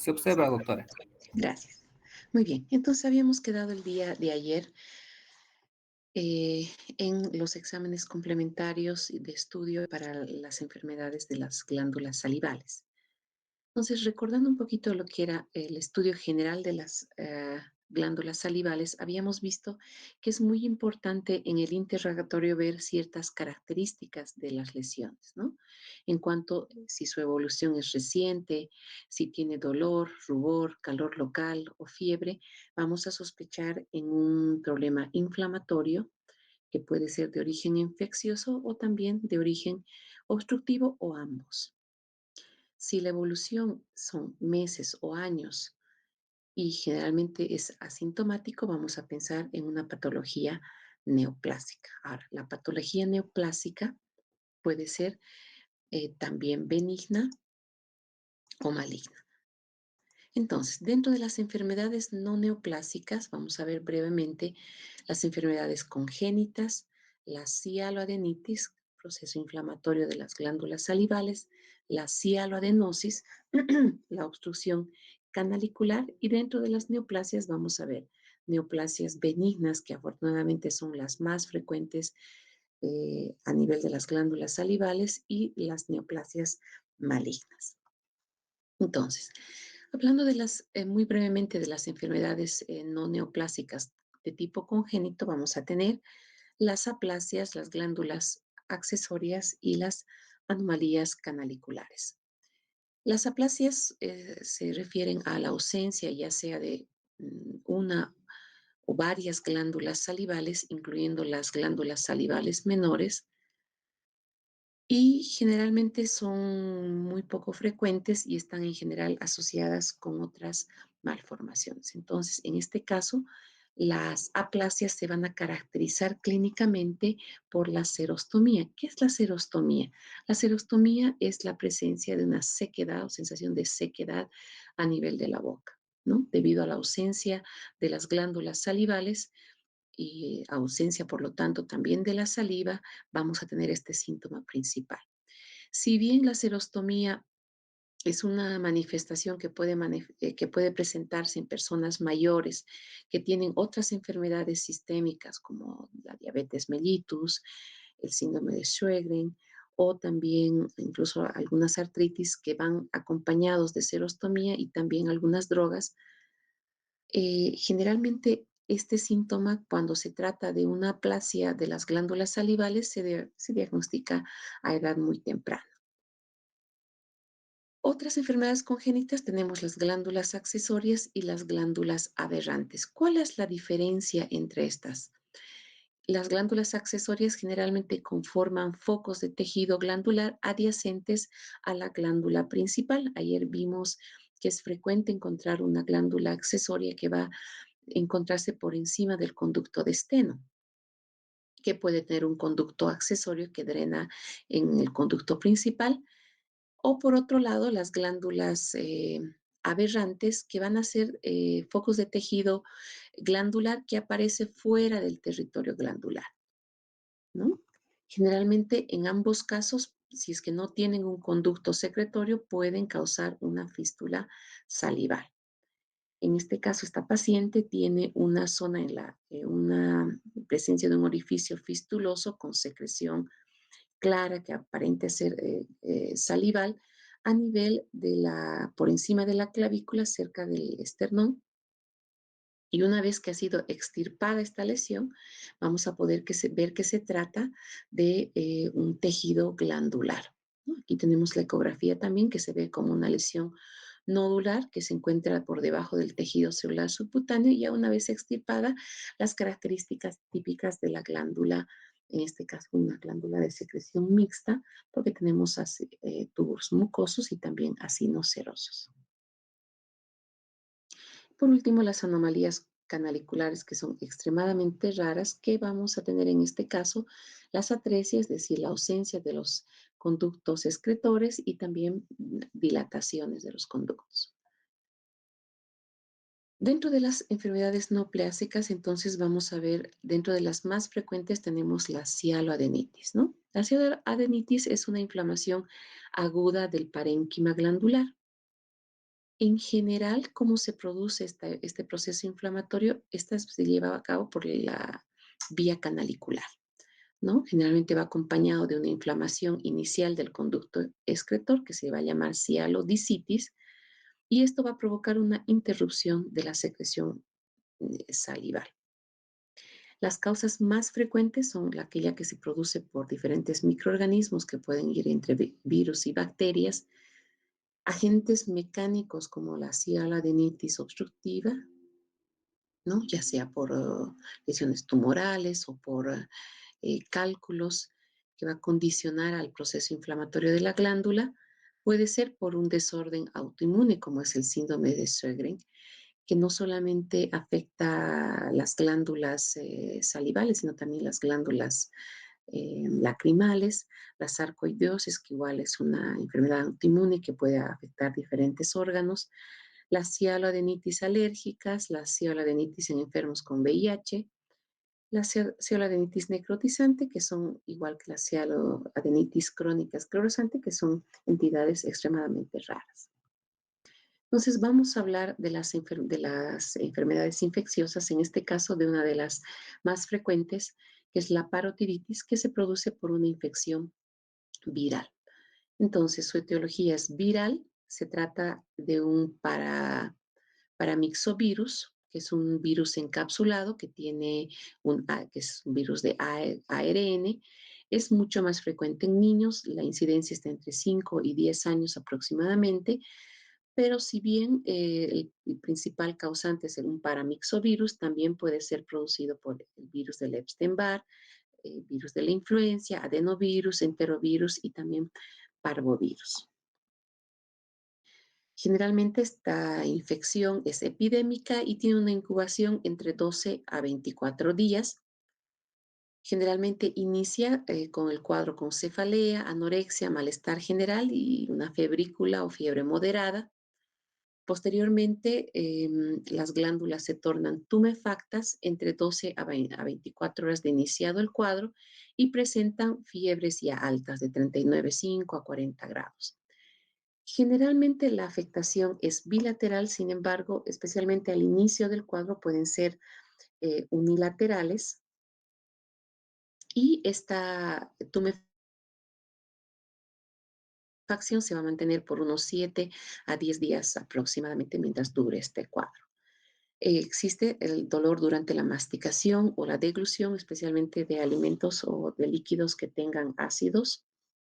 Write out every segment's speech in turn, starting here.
Se observa, doctora. Gracias. Muy bien, entonces habíamos quedado el día de ayer eh, en los exámenes complementarios de estudio para las enfermedades de las glándulas salivales. Entonces, recordando un poquito lo que era el estudio general de las glándulas salivales, habíamos visto que es muy importante en el interrogatorio ver ciertas características de las lesiones, ¿no? En cuanto si su evolución es reciente, si tiene dolor, rubor, calor local o fiebre, vamos a sospechar en un problema inflamatorio que puede ser de origen infeccioso o también de origen obstructivo o ambos. Si la evolución son meses o años y generalmente es asintomático, vamos a pensar en una patología neoplásica. Ahora, la patología neoplásica puede ser también benigna o maligna. Entonces, dentro de las enfermedades no neoplásicas, vamos a ver brevemente las enfermedades congénitas, la cialoadenitis, proceso inflamatorio de las glándulas salivales, la cialoadenosis, la obstrucción canalicular, y dentro de las neoplasias vamos a ver neoplasias benignas, que afortunadamente son las más frecuentes a nivel de las glándulas salivales, y las neoplasias malignas. Entonces, hablando de muy brevemente de las enfermedades no neoplásicas de tipo congénito, vamos a tener las aplasias, las glándulas accesorias y las anomalías canaliculares. Las aplasias se refieren a la ausencia ya sea de una o varias glándulas salivales, incluyendo las glándulas salivales menores, y generalmente son muy poco frecuentes y están en general asociadas con otras malformaciones. Entonces, en este caso, las aplasias se van a caracterizar clínicamente por la xerostomía. ¿Qué es la xerostomía? La xerostomía es la presencia de una sequedad o sensación de sequedad a nivel de la boca, ¿no? Debido a la ausencia de las glándulas salivales y ausencia, por lo tanto, también de la saliva, vamos a tener este síntoma principal. Si bien la serostomía es una manifestación que puede presentarse en personas mayores que tienen otras enfermedades sistémicas como la diabetes mellitus, el síndrome de Sjögren, o también incluso algunas artritis que van acompañados de serostomía y también algunas drogas. Generalmente este síntoma, cuando se trata de una aplasia de las glándulas salivales, se diagnostica a edad muy temprana. Otras enfermedades congénitas tenemos las glándulas accesorias y las glándulas aberrantes. ¿Cuál es la diferencia entre estas? Las glándulas accesorias generalmente conforman focos de tejido glandular adyacentes a la glándula principal. Ayer vimos que es frecuente encontrar una glándula accesoria que va a encontrarse por encima del conducto de Steno, que puede tener un conducto accesorio que drena en el conducto principal, o por otro lado las glándulas aberrantes, que van a ser focos de tejido glandular que aparece fuera del territorio glandular, ¿no? Generalmente en ambos casos, si es que no tienen un conducto secretorio, pueden causar una fístula salival. En este caso, esta paciente tiene una zona una presencia de un orificio fistuloso con secreción clara que aparente ser salival a nivel por encima de la clavícula, cerca del esternón. Y una vez que ha sido extirpada esta lesión, vamos a poder ver que se trata de un tejido glandular, ¿no? Aquí tenemos la ecografía también, que se ve como una lesión nodular que se encuentra por debajo del tejido celular subcutáneo, y ya una vez extirpada, las características típicas de la glándula, en este caso una glándula de secreción mixta, porque tenemos tubos mucosos y también acinos serosos. Por último, las anomalías canaliculares, que son extremadamente raras, que vamos a tener en este caso las atresias, es decir, la ausencia de los conductos excretores y también dilataciones de los conductos. Dentro de las enfermedades no pleásicas, entonces vamos a ver, dentro de las más frecuentes tenemos la cialoadenitis, ¿no? La cialoadenitis es una inflamación aguda del parénquima glandular. En general, ¿cómo se produce este proceso inflamatorio? Esta se lleva a cabo por la vía canalicular, ¿no? Generalmente va acompañado de una inflamación inicial del conducto excretor que se va a llamar cialodicitis y esto va a provocar una interrupción de la secreción salival. Las causas más frecuentes son aquella que se produce por diferentes microorganismos que pueden ir entre virus y bacterias, agentes mecánicos como la cialadenitis obstructiva, ¿no? Ya sea por lesiones tumorales o por cálculos que va a condicionar al proceso inflamatorio de la glándula, puede ser por un desorden autoinmune como es el síndrome de Sjögren, que no solamente afecta las glándulas salivales, sino también las glándulas lacrimales, la sarcoidosis, que igual es una enfermedad autoinmune que puede afectar diferentes órganos, las cialoadenitis alérgicas, la cialoadenitis en enfermos con VIH, la cialoadenitis necrotizante, que son igual que la cialoadenitis crónica esclerosante, que son entidades extremadamente raras. Entonces, vamos a hablar de las enfermedades infecciosas, en este caso de una de las más frecuentes, que es la parotiditis, que se produce por una infección viral. Entonces, su etiología es viral, se trata de un paramyxovirus, que es un virus encapsulado que tiene que es un virus de ARN. Es mucho más frecuente en niños, la incidencia está entre 5 y 10 años aproximadamente, pero si bien el principal causante es un paramyxovirus, también puede ser producido por el virus del Epstein-Barr, virus de la influencia, adenovirus, enterovirus y también parvovirus. Generalmente esta infección es epidémica y tiene una incubación entre 12 a 24 días. Generalmente inicia con el cuadro con cefalea, anorexia, malestar general y una febrícula o fiebre moderada. Posteriormente, las glándulas se tornan tumefactas entre 12 a 24 horas de iniciado el cuadro y presentan fiebres ya altas de 39,5 a 40 grados. Generalmente la afectación es bilateral, sin embargo, especialmente al inicio del cuadro pueden ser unilaterales y esta tumefacción se va a mantener por unos 7 a 10 días aproximadamente mientras dure este cuadro. Existe el dolor durante la masticación o la deglución, especialmente de alimentos o de líquidos que tengan ácidos.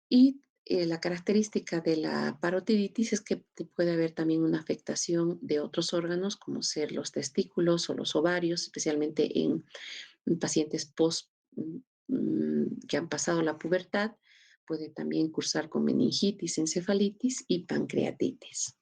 Y la característica de la parotiditis es que puede haber también una afectación de otros órganos, como ser los testículos o los ovarios, especialmente en pacientes que han pasado la pubertad. Puede también cursar con meningitis, encefalitis y pancreatitis.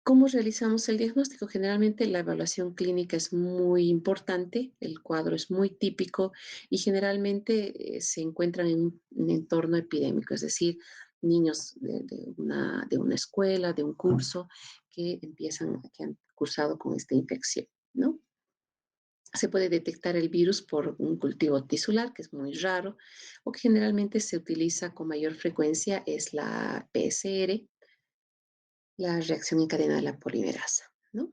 ¿Cómo realizamos el diagnóstico? Generalmente la evaluación clínica es muy importante, el cuadro es muy típico y generalmente se encuentran en un entorno epidémico, es decir, niños de una escuela, de un curso que han cursado con esta infección, ¿no? Se puede detectar el virus por un cultivo tisular, que es muy raro, o que generalmente se utiliza con mayor frecuencia es la PCR, la reacción en cadena de la polimerasa, ¿no?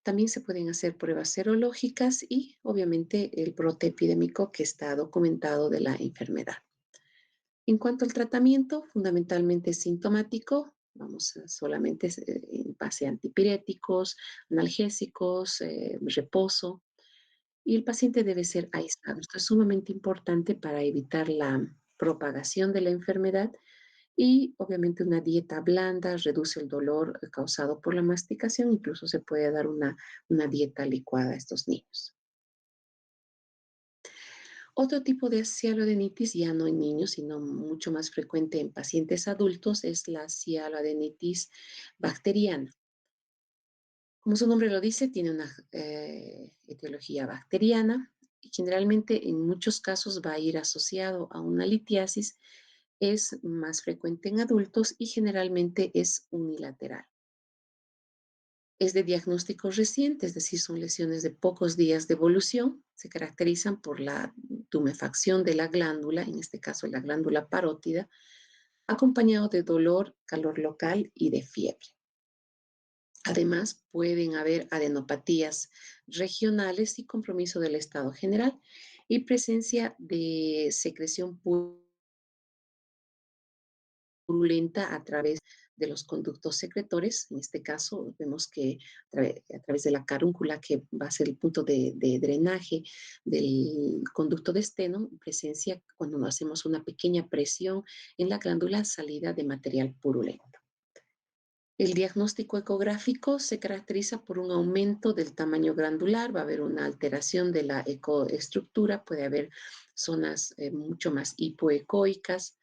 También se pueden hacer pruebas serológicas y, obviamente, el brote epidémico que está documentado de la enfermedad. En cuanto al tratamiento, fundamentalmente sintomático, vamos a solamente en base a antipiréticos, analgésicos, reposo, y el paciente debe ser aislado. Esto es sumamente importante para evitar la propagación de la enfermedad y obviamente una dieta blanda reduce el dolor causado por la masticación, incluso se puede dar una dieta licuada a estos niños. Otro tipo de cialoadenitis, ya no en niños, sino mucho más frecuente en pacientes adultos, es la cialoadenitis bacteriana. Como su nombre lo dice, tiene una etiología bacteriana y generalmente en muchos casos va a ir asociado a una litiasis, es más frecuente en adultos y generalmente es unilateral. Es de diagnóstico reciente, es decir, son lesiones de pocos días de evolución, se caracterizan por la tumefacción de la glándula, en este caso la glándula parótida, acompañado de dolor, calor local y de fiebre. Además, pueden haber adenopatías regionales y compromiso del estado general y presencia de secreción purulenta a través de los conductos secretores. En este caso, vemos que a través de la carúncula, que va a ser el punto de drenaje del conducto de esteno, presencia cuando hacemos una pequeña presión en la glándula, salida de material purulento. El diagnóstico ecográfico se caracteriza por un aumento del tamaño glandular, va a haber una alteración de la ecoestructura, puede haber zonas mucho más hipoecoicas,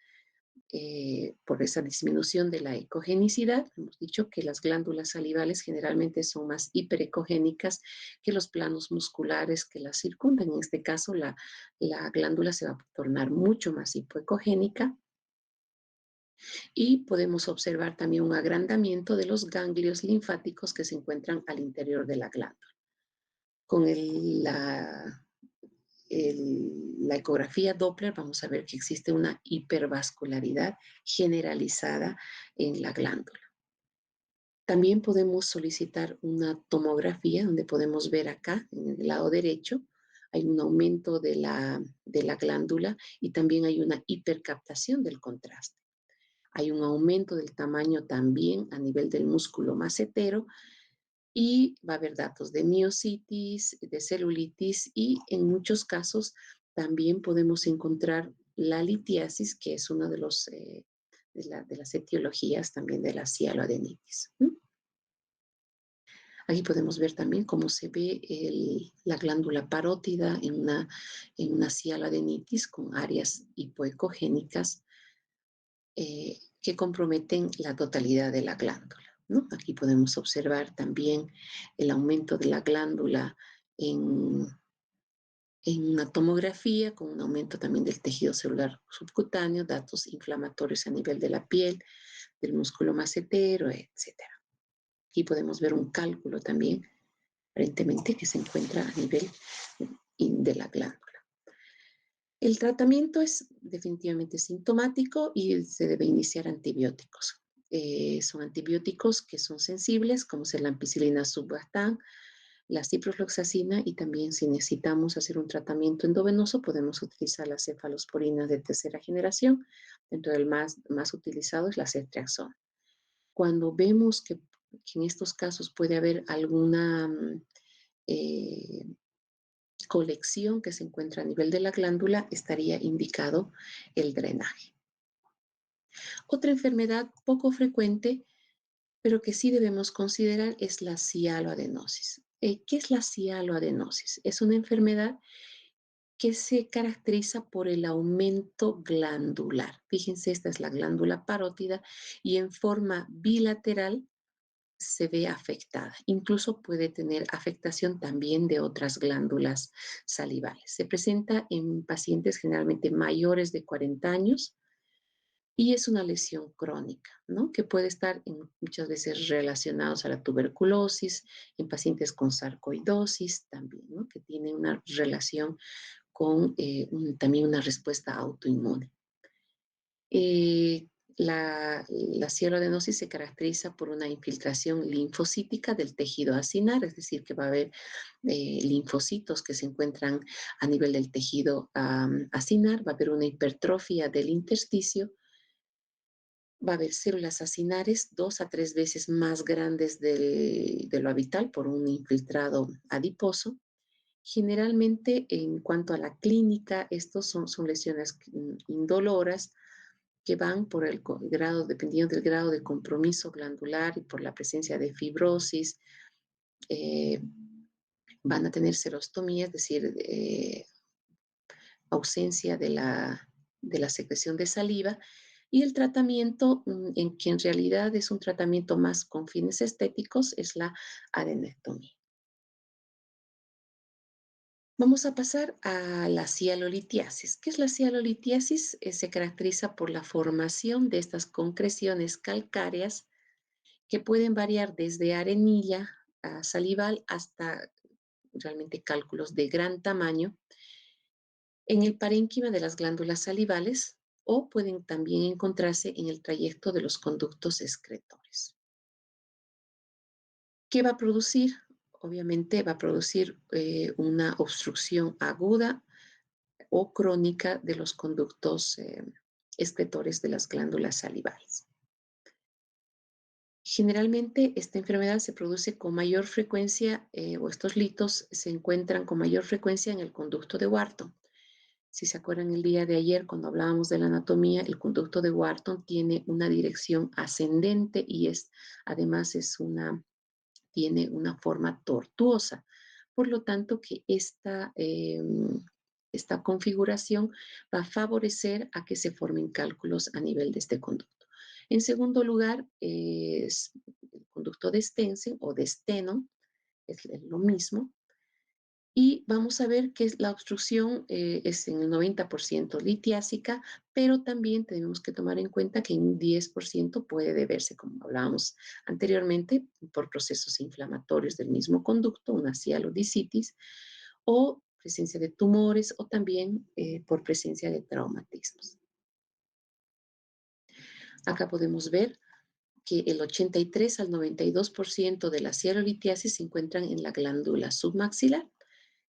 por esa disminución de la ecogenicidad. Hemos dicho que las glándulas salivales generalmente son más hiperecogénicas que los planos musculares que las circundan. En este caso, la glándula se va a tornar mucho más hipoecogénica y podemos observar también un agrandamiento de los ganglios linfáticos que se encuentran al interior de la glándula. Con la ecografía Doppler vamos a ver que existe una hipervascularidad generalizada en la glándula. También podemos solicitar una tomografía donde podemos ver acá, en el lado derecho, hay un aumento de la glándula y también hay una hipercaptación del contraste. Hay un aumento del tamaño también a nivel del músculo macetero y va a haber datos de miositis, de celulitis y en muchos casos también podemos encontrar la litiasis, que es una de las etiologías también de la cialoadenitis. Aquí podemos ver también cómo se ve la glándula parótida en una cialoadenitis con áreas hipoecogénicas que comprometen la totalidad de la glándula, ¿no? Aquí podemos observar también el aumento de la glándula en, en una tomografía, con un aumento también del tejido celular subcutáneo, datos inflamatorios a nivel de la piel, del músculo macetero, etc. Aquí podemos ver un cálculo también, aparentemente, que se encuentra a nivel de la glándula. El tratamiento es definitivamente sintomático y se debe iniciar antibióticos. Son antibióticos que son sensibles, como es la ampicilina subactam, la ciprofloxacina y también si necesitamos hacer un tratamiento endovenoso podemos utilizar las cefalosporinas de tercera generación. Dentro del más utilizado es la ceftriaxona. Cuando vemos que en estos casos puede haber alguna eh, colección que se encuentra a nivel de la glándula, estaría indicado el drenaje. Otra enfermedad poco frecuente, pero que sí debemos considerar, es la cialoadenosis. ¿Qué es la cialoadenosis? Es una enfermedad que se caracteriza por el aumento glandular. Fíjense, esta es la glándula parótida y en forma bilateral se ve afectada. Incluso puede tener afectación también de otras glándulas salivales. Se presenta en pacientes generalmente mayores de 40 años y es una lesión crónica, ¿no? Que puede estar muchas veces relacionados a la tuberculosis, en pacientes con sarcoidosis también, ¿no? Que tiene una relación con también una respuesta autoinmune. La cialoadenosis se caracteriza por una infiltración linfocítica del tejido acinar, es decir, que va a haber linfocitos que se encuentran a nivel del tejido acinar, va a haber una hipertrofia del intersticio, va a haber células acinares 2 a 3 veces más grandes de lo habitual por un infiltrado adiposo. Generalmente, en cuanto a la clínica, estos son lesiones indoloras que van por el grado, dependiendo del grado de compromiso glandular y por la presencia de fibrosis, eh, van a tener serostomía, es decir, ausencia de la secreción de saliva, y el tratamiento, en que en realidad es un tratamiento más con fines estéticos, es la adenectomía. Vamos a pasar a la cialolitiasis. ¿Qué es la cialolitiasis? Se caracteriza por la formación de estas concreciones calcáreas que pueden variar desde arenilla salival hasta realmente cálculos de gran tamaño en el parénquima de las glándulas salivales, o pueden también encontrarse en el trayecto de los conductos excretores. ¿Qué va a producir? Obviamente va a producir una obstrucción aguda o crónica de los conductos excretores de las glándulas salivales. Generalmente esta enfermedad se produce con mayor frecuencia o estos litos se encuentran con mayor frecuencia en el conducto de Wharton. Si se acuerdan el día de ayer cuando hablábamos de la anatomía, el conducto de Wharton tiene una dirección ascendente y además tiene una forma tortuosa. Por lo tanto, que esta configuración va a favorecer a que se formen cálculos a nivel de este conducto. En segundo lugar, es el conducto de Stensen o de Steno, es lo mismo, y vamos a ver que la obstrucción es en el 90% litiásica, pero también tenemos que tomar en cuenta que en un 10% puede deberse, como hablábamos anteriormente, por procesos inflamatorios del mismo conducto, una cialodicitis, o presencia de tumores, o también por presencia de traumatismos. Acá podemos ver que el 83 al 92% de la cialolitiasis se encuentran en la glándula submaxilar.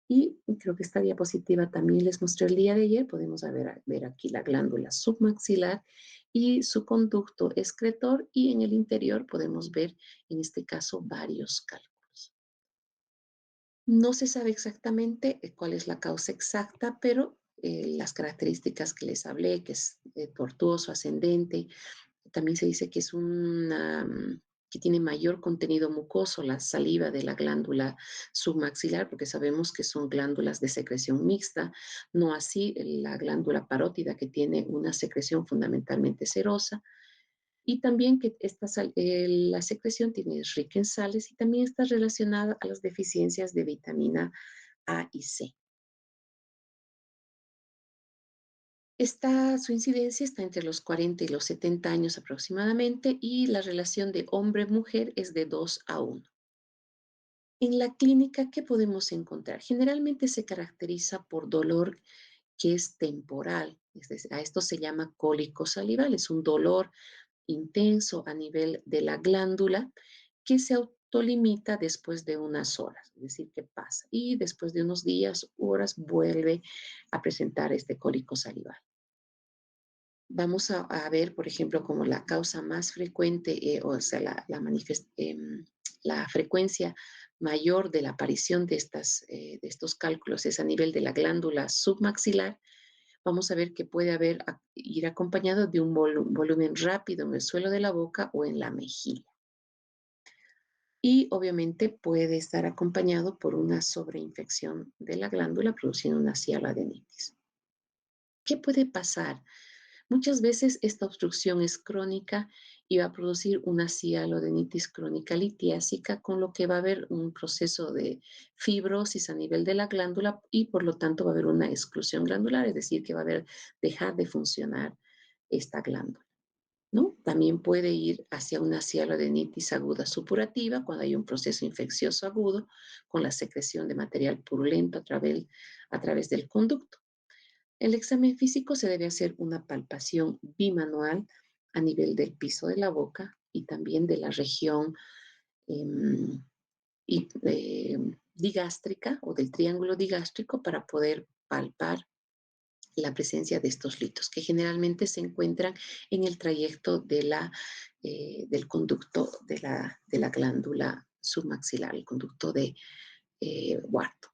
Y creo que esta diapositiva también les mostré el día de ayer. Podemos ver aquí la glándula submaxilar y su conducto excretor y en el interior podemos ver en este caso varios cálculos. No se sabe exactamente cuál es la causa exacta, pero las características que les hablé, que es tortuoso, ascendente, también se dice que que tiene mayor contenido mucoso la saliva de la glándula submaxilar, porque sabemos que son glándulas de secreción mixta, no así la glándula parótida, que tiene una secreción fundamentalmente serosa, y también que la secreción es rica en sales y también está relacionada a las deficiencias de vitamina A y C. Su incidencia está entre los 40 y los 70 años aproximadamente y la relación de hombre-mujer es de 2 a 1. En la clínica, ¿qué podemos encontrar? Generalmente se caracteriza por dolor que es temporal, es decir, a esto se llama cólico salival, es un dolor intenso a nivel de la glándula que se autolimita después de unas horas, es decir, que pasa y después de unos días, horas, vuelve a presentar este cólico salival. Vamos a ver, por ejemplo, como la causa más frecuente, o sea, la frecuencia mayor de la aparición de estos cálculos es a nivel de la glándula submaxilar. Vamos a ver que puede ir acompañado de un volumen rápido en el suelo de la boca o en la mejilla. Y obviamente puede estar acompañado por una sobreinfección de la glándula produciendo una cialodenitis. ¿Qué puede pasar? Muchas veces esta obstrucción es crónica y va a producir una cialodenitis crónica litiásica, con lo que va a haber un proceso de fibrosis a nivel de la glándula y por lo tanto va a haber una exclusión glandular, es decir, que va a dejar de funcionar esta glándula, ¿no? También puede ir hacia una cialodenitis aguda supurativa cuando hay un proceso infeccioso agudo con la secreción de material purulento a través del conducto. El examen físico se debe hacer una palpación bimanual a nivel del piso de la boca y también de la región em, digástrica o del triángulo digástrico para poder palpar la presencia de estos litos, que generalmente se encuentran en el trayecto del conducto de la glándula submaxilar, el conducto de Wharton.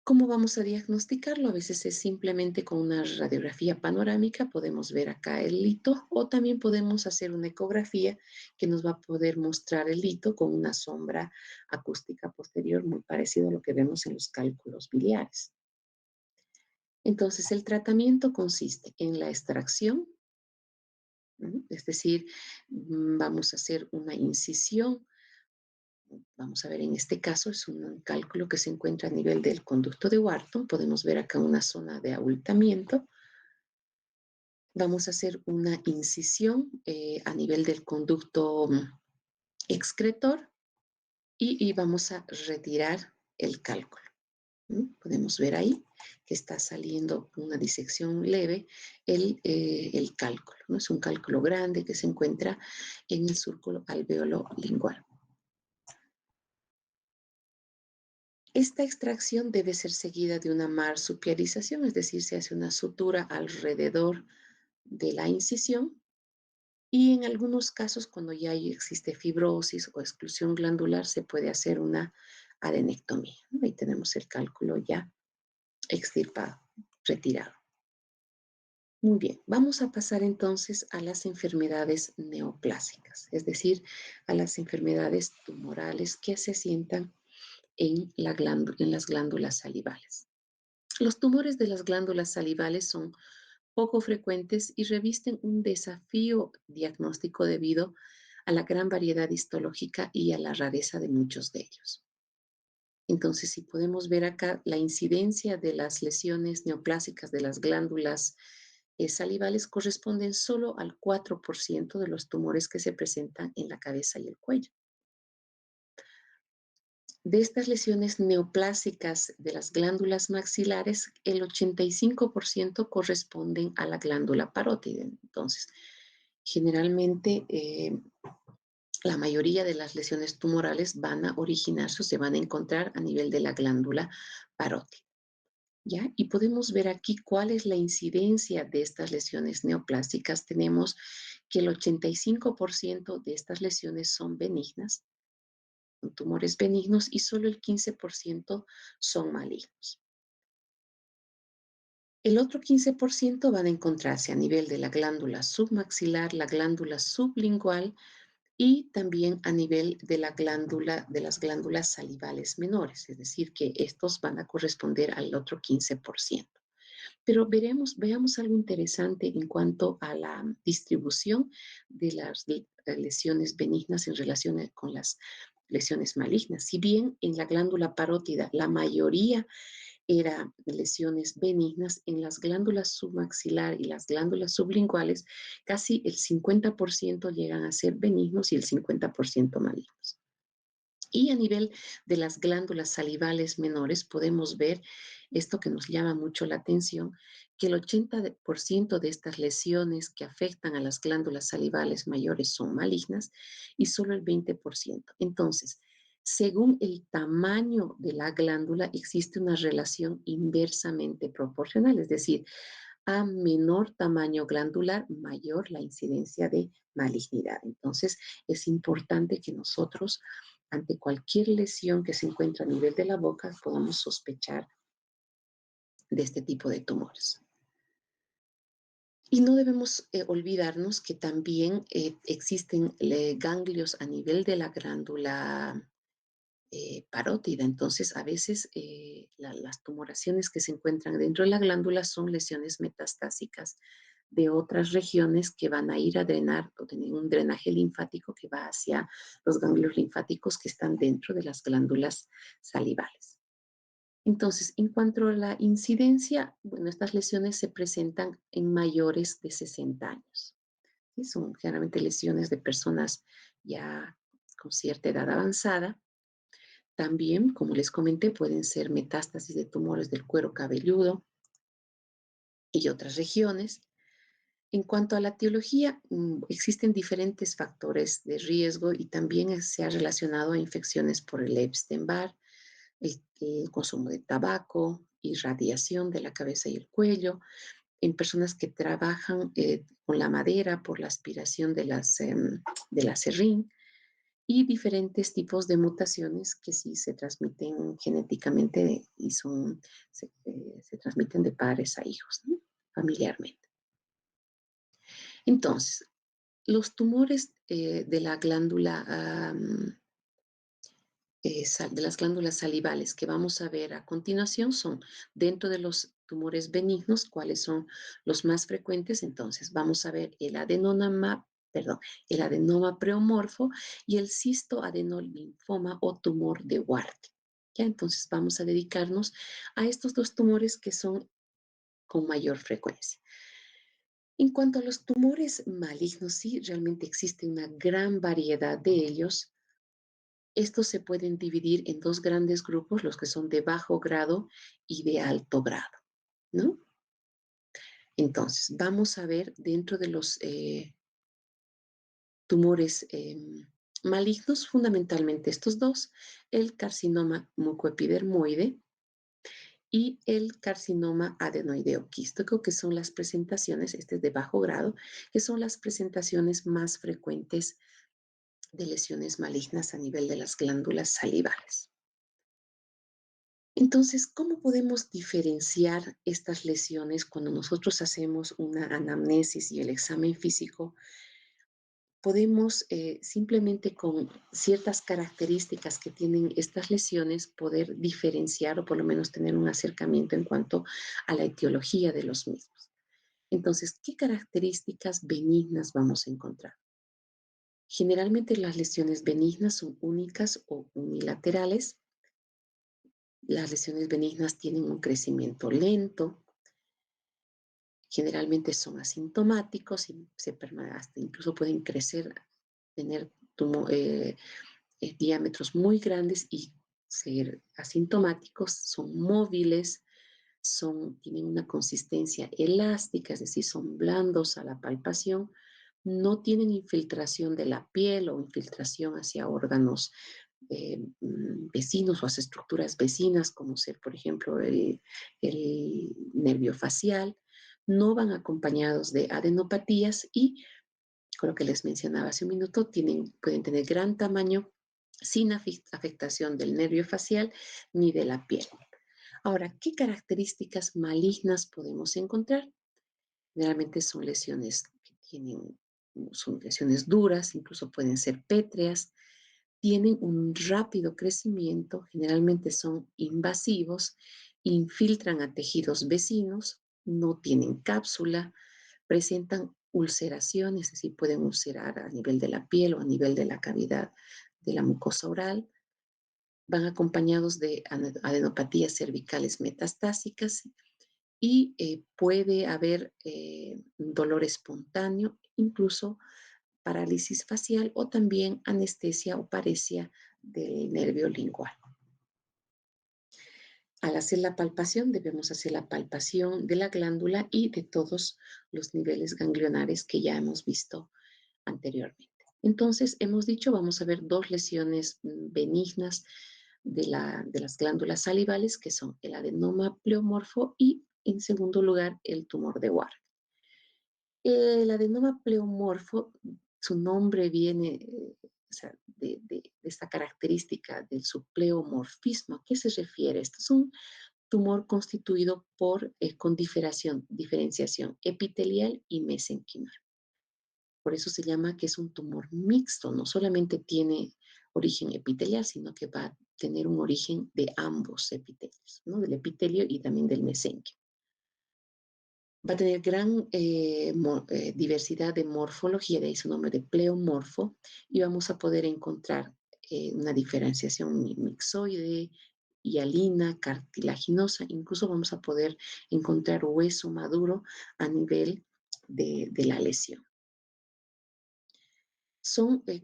¿Cómo vamos a diagnosticarlo? A veces es simplemente con una radiografía panorámica, podemos ver acá el lito o también podemos hacer una ecografía que nos va a poder mostrar el lito con una sombra acústica posterior muy parecido a lo que vemos en los cálculos biliares. Entonces, el tratamiento consiste en la extracción, es decir, vamos a hacer una incisión. Vamos a ver, en este caso es un cálculo que se encuentra a nivel del conducto de Wharton. Podemos ver acá una zona de abultamiento. Vamos a hacer una incisión a nivel del conducto excretor y vamos a retirar el cálculo. Podemos ver ahí que está saliendo una disección leve, el cálculo, ¿no? Es un cálculo grande que se encuentra en el surco alveolo lingual. Esta extracción debe ser seguida de una marsupialización, es decir, se hace una sutura alrededor de la incisión y en algunos casos, cuando ya existe fibrosis o exclusión glandular, se puede hacer una adenectomía, ¿no? Ahí tenemos el cálculo ya extirpado, retirado. Muy bien, vamos a pasar entonces a las enfermedades neoplásicas, es decir, a las enfermedades tumorales que se asientan en las glándulas salivales. Los tumores de las glándulas salivales son poco frecuentes y revisten un desafío diagnóstico debido a la gran variedad histológica y a la rareza de muchos de ellos. Entonces, si podemos ver acá, la incidencia de las lesiones neoplásicas de las glándulas salivales corresponden solo al 4% de los tumores que se presentan en la cabeza y el cuello. De estas lesiones neoplásicas de las glándulas maxilares, el 85% corresponden a la glándula parótida. Entonces, generalmente la mayoría de las lesiones tumorales van a originarse o se van a encontrar a nivel de la glándula parótida. ¿Ya? Y podemos ver aquí cuál es la incidencia de estas lesiones neoplásicas. Tenemos que el 85% de estas lesiones son benignas, son tumores benignos, y solo el 15% son malignos. El otro 15% van a encontrarse a nivel de la glándula submaxilar, la glándula sublingual y también a nivel de la glándula, de las glándulas salivales menores, es decir, que estos van a corresponder al otro 15%. Pero veamos algo interesante en cuanto a la distribución de las lesiones benignas en relación con las lesiones malignas. Si bien en la glándula parótida la mayoría era lesiones benignas, en las glándulas submaxilar y las glándulas sublinguales casi el 50% llegan a ser benignos y el 50% malignos. Y a nivel de las glándulas salivales menores podemos ver esto que nos llama mucho la atención, que el 80% de estas lesiones que afectan a las glándulas salivales mayores son malignas y solo el 20%. Entonces, según el tamaño de la glándula existe una relación inversamente proporcional, es decir, a menor tamaño glandular, mayor la incidencia de malignidad. Entonces, es importante que nosotros, ante cualquier lesión que se encuentre a nivel de la boca, podamos sospechar de este tipo de tumores. Y no debemos olvidarnos que también existen ganglios a nivel de la glándula parótida. Entonces, a veces las tumoraciones que se encuentran dentro de la glándula son lesiones metastásicas de otras regiones que van a ir a drenar o tener un drenaje linfático que va hacia los ganglios linfáticos que están dentro de las glándulas salivales. Entonces, en cuanto a la incidencia, bueno, estas lesiones se presentan en mayores de 60 años. ¿Sí? Son generalmente lesiones de personas ya con cierta edad avanzada. También, como les comenté, pueden ser metástasis de tumores del cuero cabelludo y otras regiones. En cuanto a la etiología, existen diferentes factores de riesgo y también se ha relacionado a infecciones por el Epstein-Barr, el consumo de tabaco, irradiación de la cabeza y el cuello, en personas que trabajan con la madera por la aspiración de la serrín, y diferentes tipos de mutaciones que sí se transmiten genéticamente y se transmiten de padres a hijos, ¿no? Familiarmente. Entonces, los tumores de la glándula, de las glándulas salivales que vamos a ver a continuación son dentro de los tumores benignos, cuáles son los más frecuentes. Entonces, vamos a ver el adenoma preomorfo y el cistoadenolinfoma o tumor de Ward. ¿Ya? Entonces, vamos a dedicarnos a estos dos tumores que son con mayor frecuencia. En cuanto a los tumores malignos, sí, realmente existe una gran variedad de ellos. Estos se pueden dividir en dos grandes grupos, los que son de bajo grado y de alto grado. ¿no? Entonces, vamos a ver dentro de los tumores malignos, fundamentalmente estos dos, el carcinoma mucoepidermoide y el carcinoma adenoideo quístico, que son las presentaciones, este es de bajo grado, que son las presentaciones más frecuentes de lesiones malignas a nivel de las glándulas salivales. Entonces, ¿cómo podemos diferenciar estas lesiones cuando nosotros hacemos una anamnesis y el examen físico? Podemos simplemente con ciertas características que tienen estas lesiones poder diferenciar o por lo menos tener un acercamiento en cuanto a la etiología de los mismos. Entonces, ¿qué características benignas vamos a encontrar? Generalmente las lesiones benignas son únicas o unilaterales. Las lesiones benignas tienen un crecimiento lento, generalmente son asintomáticos y hasta incluso pueden crecer, tener diámetros muy grandes y ser asintomáticos, son móviles, tienen una consistencia elástica, es decir, son blandos a la palpación, no tienen infiltración de la piel o infiltración hacia órganos vecinos o hacia estructuras vecinas, como ser, por ejemplo, el nervio facial, no van acompañados de adenopatías y, con lo que les mencionaba hace un minuto, pueden tener gran tamaño sin afectación del nervio facial ni de la piel. Ahora, ¿qué características malignas podemos encontrar? Generalmente son lesiones duras, incluso pueden ser pétreas, tienen un rápido crecimiento, generalmente son invasivos, infiltran a tejidos vecinos, no tienen cápsula, presentan ulceraciones, es decir, pueden ulcerar a nivel de la piel o a nivel de la cavidad de la mucosa oral, van acompañados de adenopatías cervicales metastásicas y puede haber dolor espontáneo, incluso parálisis facial o también anestesia o paresia del nervio lingual. Al hacer la palpación, debemos hacer la palpación de la glándula y de todos los niveles ganglionares que ya hemos visto anteriormente. Entonces, hemos dicho, vamos a ver dos lesiones benignas de las glándulas salivales, que son el adenoma pleomorfo y, en segundo lugar, el tumor de Warren. El adenoma pleomorfo, su nombre viene o sea, de esta característica de su pleomorfismo. ¿A qué se refiere? Esto es un tumor constituido con diferenciación epitelial y mesenquimal. Por eso se llama que es un tumor mixto, no solamente tiene origen epitelial, sino que va a tener un origen de ambos epitelios, ¿no? Del epitelio y también del mesenquio. Va a tener gran diversidad de morfología, de ahí su nombre de pleomorfo, y vamos a poder encontrar una diferenciación mixoide, hialina, cartilaginosa, incluso vamos a poder encontrar hueso maduro a nivel de la lesión.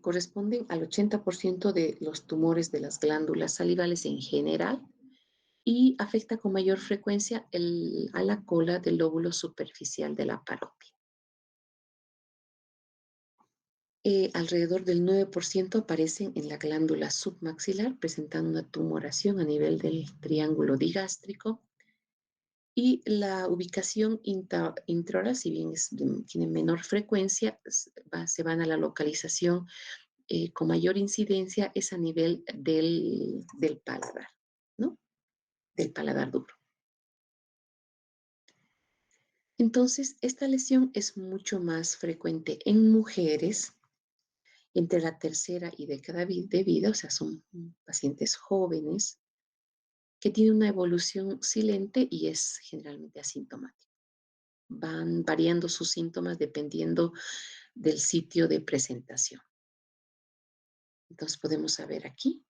Corresponden al 80% de los tumores de las glándulas salivales en general y afecta con mayor frecuencia a la cola del lóbulo superficial de la parótida. Alrededor del 9% aparecen en la glándula submaxilar, presentando una tumoración a nivel del triángulo digástrico. Y la ubicación intraoral, si bien tiene menor frecuencia, se van a la localización con mayor incidencia, es a nivel del paladar, ¿no? Del paladar duro. Entonces, esta lesión es mucho más frecuente en mujeres entre la tercera y década de vida, o sea, son pacientes jóvenes que tienen una evolución silente y es generalmente asintomática. Van variando sus síntomas dependiendo del sitio de presentación. Entonces podemos ver aquí,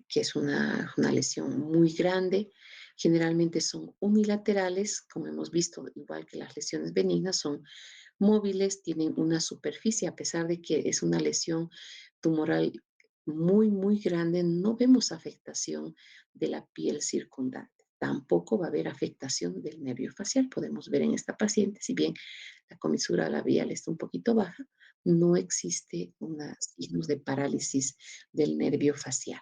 que es una lesión muy grande. Generalmente son unilaterales, como hemos visto, igual que las lesiones benignas, son móviles, tienen una superficie, a pesar de que es una lesión tumoral muy, muy grande, no vemos afectación de la piel circundante. tampoco va a haber afectación del nervio facial. Podemos ver en esta paciente, si bien la comisura labial está un poquito baja, no existe unos signos de parálisis del nervio facial.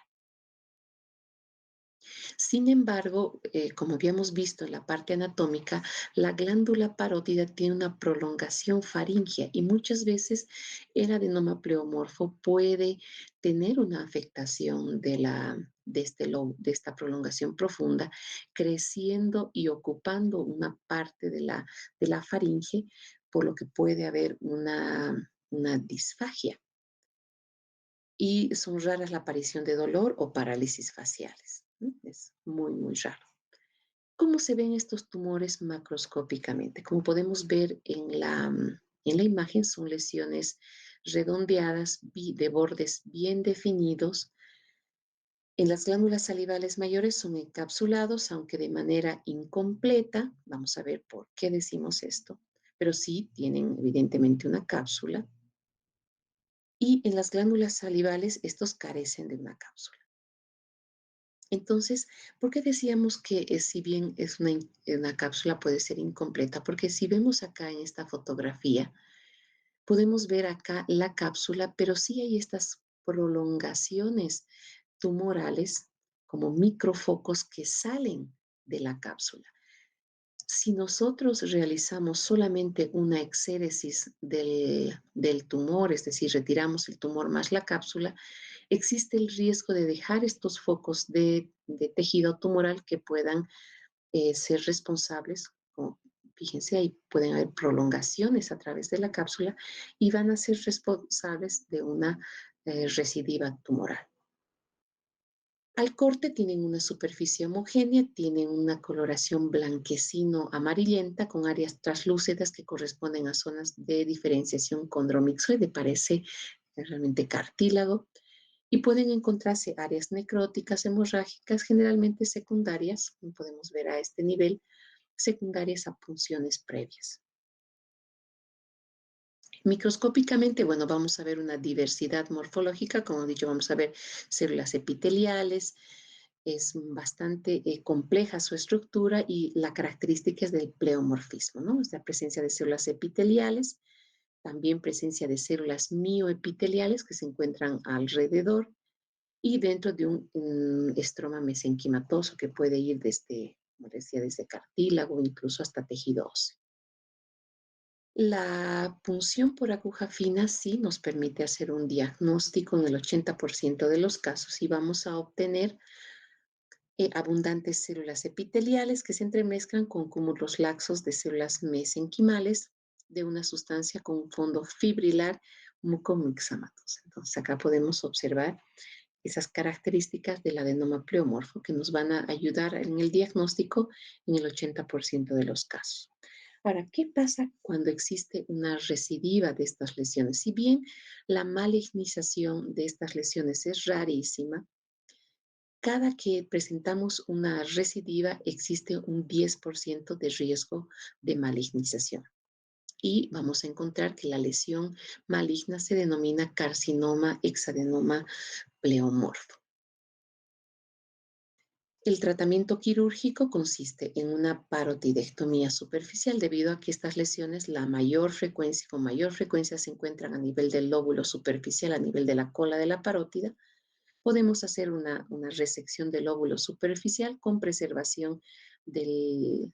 Sin embargo, como habíamos visto en la parte anatómica, la glándula parótida tiene una prolongación faríngea y muchas veces el adenoma pleomorfo puede tener una afectación de esta prolongación profunda, creciendo y ocupando una parte de la faringe, por lo que puede haber una disfagia. Y son raras la aparición de dolor o parálisis faciales. Es muy, muy raro. ¿Cómo se ven estos tumores macroscópicamente? Como podemos ver en la imagen, son lesiones redondeadas de bordes bien definidos. En las glándulas salivales mayores son encapsulados, aunque de manera incompleta. Vamos a ver por qué decimos esto, pero sí tienen evidentemente una cápsula. Y en las glándulas salivales, estos carecen de una cápsula. Entonces, ¿por qué decíamos que si bien es una cápsula puede ser incompleta? Porque si vemos acá en esta fotografía, podemos ver acá la cápsula, pero sí hay estas prolongaciones tumorales como microfocos que salen de la cápsula. Si nosotros realizamos solamente una exéresis del tumor, es decir, retiramos el tumor más la cápsula, existe el riesgo de dejar estos focos de tejido tumoral que puedan ser responsables, como, fíjense, ahí pueden haber prolongaciones a través de la cápsula y van a ser responsables de una recidiva tumoral. Al corte tienen una superficie homogénea, tienen una coloración blanquecino-amarillenta con áreas translúcidas que corresponden a zonas de diferenciación condromixoide, parece realmente cartílago, y pueden encontrarse áreas necróticas hemorrágicas, generalmente secundarias, como podemos ver a este nivel, secundarias a punciones previas. Microscópicamente, bueno, vamos a ver una diversidad morfológica, como he dicho, vamos a ver células epiteliales, es bastante compleja su estructura y la característica es del pleomorfismo, ¿no? Es la presencia de células epiteliales, también presencia de células mioepiteliales que se encuentran alrededor y dentro de un estroma mesenquimatoso que puede ir desde, como decía, desde cartílago, incluso hasta tejido óseo. La punción por aguja fina sí nos permite hacer un diagnóstico en el 80% de los casos y vamos a obtener abundantes células epiteliales que se entremezclan con cúmulos laxos de células mesenquimales de una sustancia con un fondo fibrilar mucomixamatosa. Entonces acá podemos observar esas características del adenoma pleomorfo que nos van a ayudar en el diagnóstico en el 80% de los casos. Ahora, ¿qué pasa cuando existe una recidiva de estas lesiones? Si bien la malignización de estas lesiones es rarísima, cada que presentamos una recidiva existe un 10% de riesgo de malignización. Y vamos a encontrar que la lesión maligna se denomina carcinoma hexadenoma pleomorfo. El tratamiento quirúrgico consiste en una parotidectomía superficial debido a que estas lesiones con mayor frecuencia se encuentran a nivel del lóbulo superficial, a nivel de la cola de la parótida. Podemos hacer una resección del lóbulo superficial con preservación del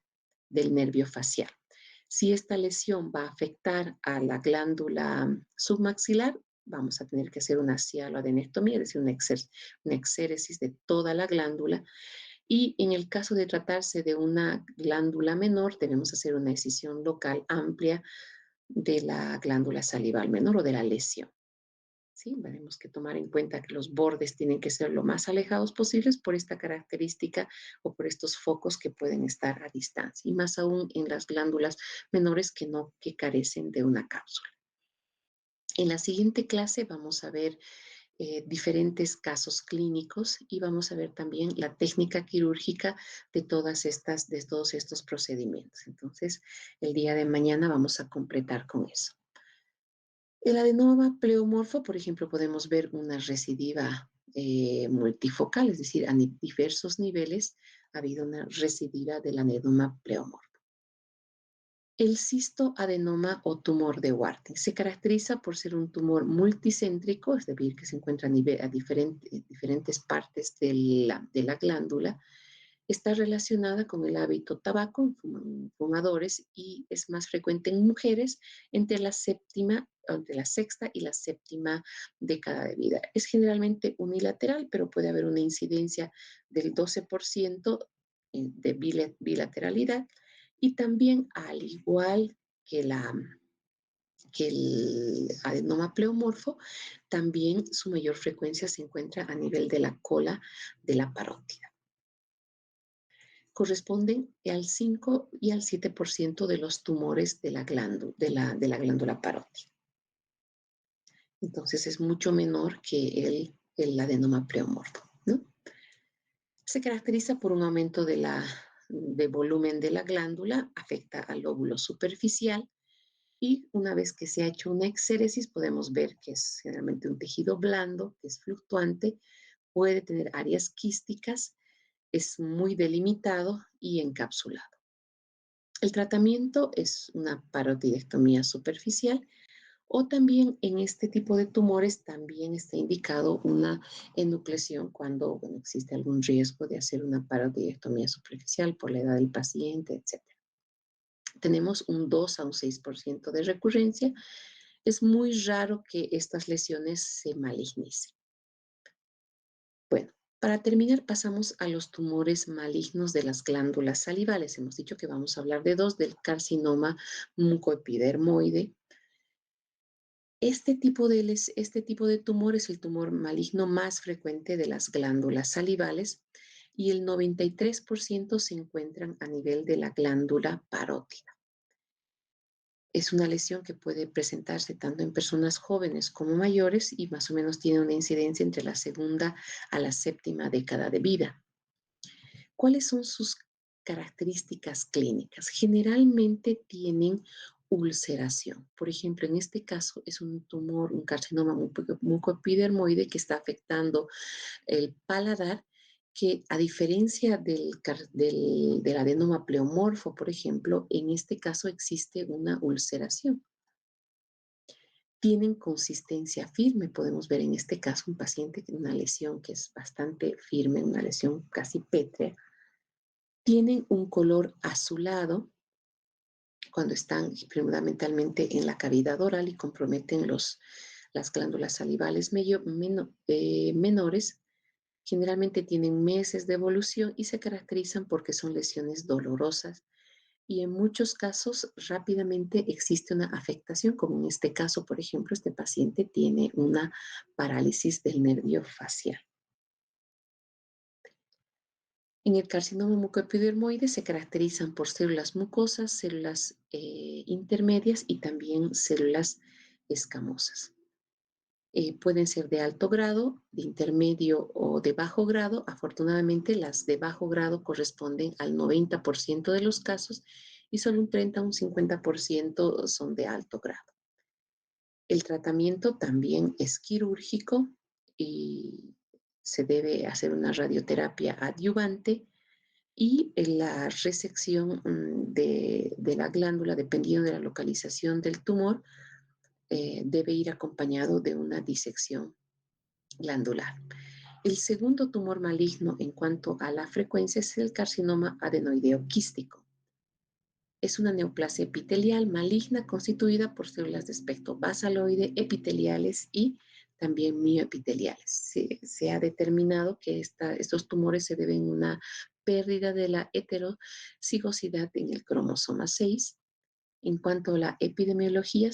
nervio facial. Si esta lesión va a afectar a la glándula submaxilar, vamos a tener que hacer una cialoadenectomía, es decir, una exéresis de toda la glándula. Y en el caso de tratarse de una glándula menor, debemos hacer una excisión local amplia de la glándula salival menor o de la lesión. ¿Sí? Tenemos que tomar en cuenta que los bordes tienen que ser lo más alejados posibles por esta característica o por estos focos que pueden estar a distancia, y más aún en las glándulas menores que carecen de una cápsula. En la siguiente clase vamos a ver diferentes casos clínicos y vamos a ver también la técnica quirúrgica de todos estos procedimientos. Entonces, el día de mañana vamos a completar con eso. El adenoma pleomorfo, por ejemplo, podemos ver una recidiva multifocal, es decir, a diversos niveles ha habido una recidiva del adenoma pleomorfo. El cistoadenoma o tumor de Warthin se caracteriza por ser un tumor multicéntrico, es decir, que se encuentra a diferentes partes de la glándula. Está relacionada con el hábito tabaco, fumadores, y es más frecuente en mujeres entre entre la sexta y la séptima década de vida. Es generalmente unilateral, pero puede haber una incidencia del 12% de bilateralidad, y también, al igual que, que el adenoma pleomorfo, también su mayor frecuencia se encuentra a nivel de la cola de la parótida. Corresponden al 5 y al 7% de los tumores de la glándula parótida. Entonces es mucho menor que el adenoma pleomorfo, ¿no? Se caracteriza por un aumento de volumen de la glándula, afecta al lóbulo superficial, y una vez que se ha hecho una exéresis podemos ver que es generalmente un tejido blando, que es fluctuante, puede tener áreas quísticas, es muy delimitado y encapsulado. El tratamiento es una parotidectomía superficial, o también en este tipo de tumores también está indicado una enucleación cuando, bueno, existe algún riesgo de hacer una parotidectomía superficial por la edad del paciente, etc. Tenemos un 2 a un 6% de recurrencia. Es muy raro que estas lesiones se malignicen. Bueno, para terminar pasamos a los tumores malignos de las glándulas salivales. Hemos dicho que vamos a hablar de dos, del carcinoma mucoepidermoide. Este tipo de tumor es el tumor maligno más frecuente de las glándulas salivales, y el 93% se encuentran a nivel de la glándula parótida. Es una lesión que puede presentarse tanto en personas jóvenes como mayores, y más o menos tiene una incidencia entre la segunda a la séptima década de vida. ¿Cuáles son sus características clínicas? Generalmente tienen ulceración. Por ejemplo, en este caso es un tumor, un carcinoma mucoepidermoide que está afectando el paladar, que a diferencia del adenoma pleomorfo, por ejemplo, en este caso existe una ulceración. Tienen consistencia firme. Podemos ver en este caso un paciente con una lesión que es bastante firme, una lesión casi pétrea. Tienen un color azulado cuando están fundamentalmente en la cavidad oral y comprometen las glándulas salivales menores. Generalmente tienen meses de evolución y se caracterizan porque son lesiones dolorosas, y en muchos casos rápidamente existe una afectación, como en este caso, por ejemplo, este paciente tiene una parálisis del nervio facial. En el carcinoma mucoepidermoide se caracterizan por células mucosas, células intermedias y también células escamosas. Pueden ser de alto grado, de intermedio o de bajo grado. Afortunadamente, las de bajo grado corresponden al 90% de los casos, y solo un 30 a un 50% son de alto grado. El tratamiento también es quirúrgico y se debe hacer una radioterapia adyuvante, y la resección de la glándula, dependiendo de la localización del tumor, debe ir acompañado de una disección glandular. El segundo tumor maligno en cuanto a la frecuencia es el carcinoma adenoideo quístico. Es una neoplasia epitelial maligna constituida por células de espectro basaloide, epiteliales y también mioepiteliales. Se ha determinado que estos tumores se deben a una pérdida de la heterocigosidad en el cromosoma 6. En cuanto a la epidemiología,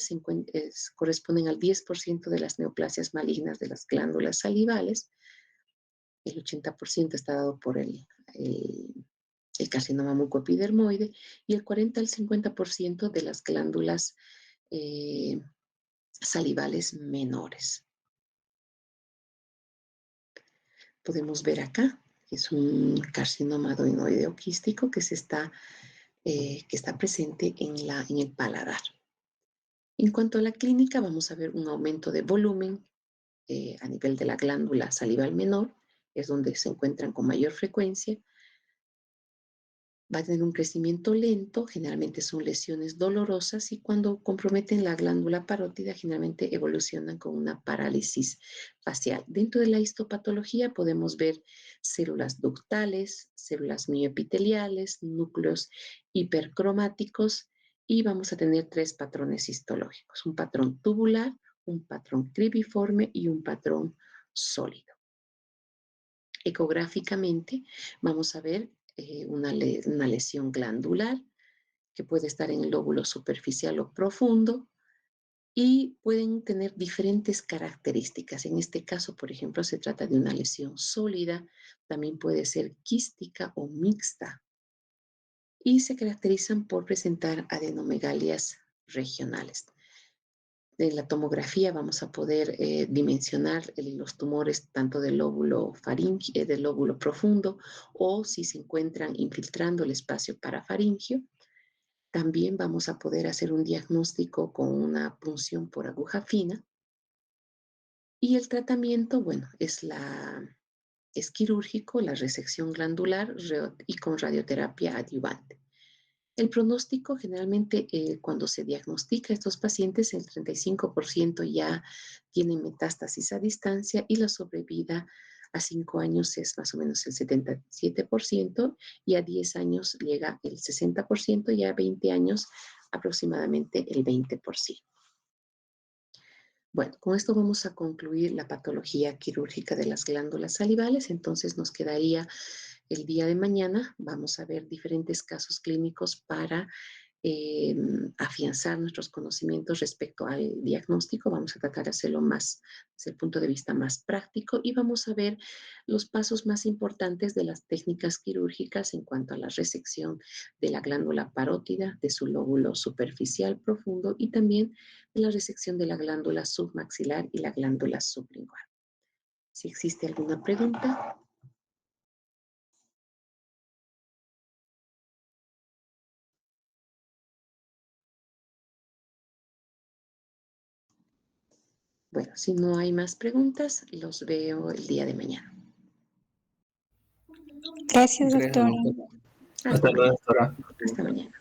corresponden al 10% de las neoplasias malignas de las glándulas salivales. El 80% está dado por el carcinoma mucoepidermoide, y el 40 al 50% de las glándulas eh, salivales menores. Podemos ver acá, es un carcinoma adenoideo quístico que está presente en el paladar. En cuanto a la clínica, vamos a ver un aumento de volumen a nivel de la glándula salival menor, es donde se encuentran con mayor frecuencia. Va a tener un crecimiento lento, generalmente son lesiones dolorosas y cuando comprometen la glándula parótida generalmente evolucionan con una parálisis facial. Dentro de la histopatología podemos ver células ductales, células mioepiteliales, núcleos hipercromáticos y vamos a tener tres patrones histológicos, un patrón tubular, un patrón cribiforme y un patrón sólido. Ecográficamente vamos a ver una lesión glandular que puede estar en el lóbulo superficial o profundo y pueden tener diferentes características. En este caso, por ejemplo, se trata de una lesión sólida, también puede ser quística o mixta y se caracterizan por presentar adenomegalias regionales. En la tomografía vamos a poder dimensionar los tumores tanto del lóbulo faríngeo, del lóbulo profundo, o si se encuentran infiltrando el espacio parafaringio. También vamos a poder hacer un diagnóstico con una punción por aguja fina. Y el tratamiento, bueno, es quirúrgico, la resección glandular y con radioterapia adyuvante. El pronóstico generalmente cuando se diagnostica a estos pacientes, el 35% ya tienen metástasis a distancia y la sobrevida a 5 años es más o menos el 77% y a 10 años llega el 60% y a 20 años aproximadamente el 20%. Bueno, con esto vamos a concluir la patología quirúrgica de las glándulas salivales, entonces nos quedaría el día de mañana, vamos a ver diferentes casos clínicos para afianzar nuestros conocimientos respecto al diagnóstico. Vamos a tratar de hacerlo más desde el punto de vista más práctico y vamos a ver los pasos más importantes de las técnicas quirúrgicas en cuanto a la resección de la glándula parótida, de su lóbulo superficial profundo y también de la resección de la glándula submaxilar y la glándula sublingual. Si existe alguna pregunta. Bueno, si no hay más preguntas, los veo el día de mañana. Gracias, Gracias, doctora. doctora. Hasta Hasta luego, mañana. doctora. Hasta mañana.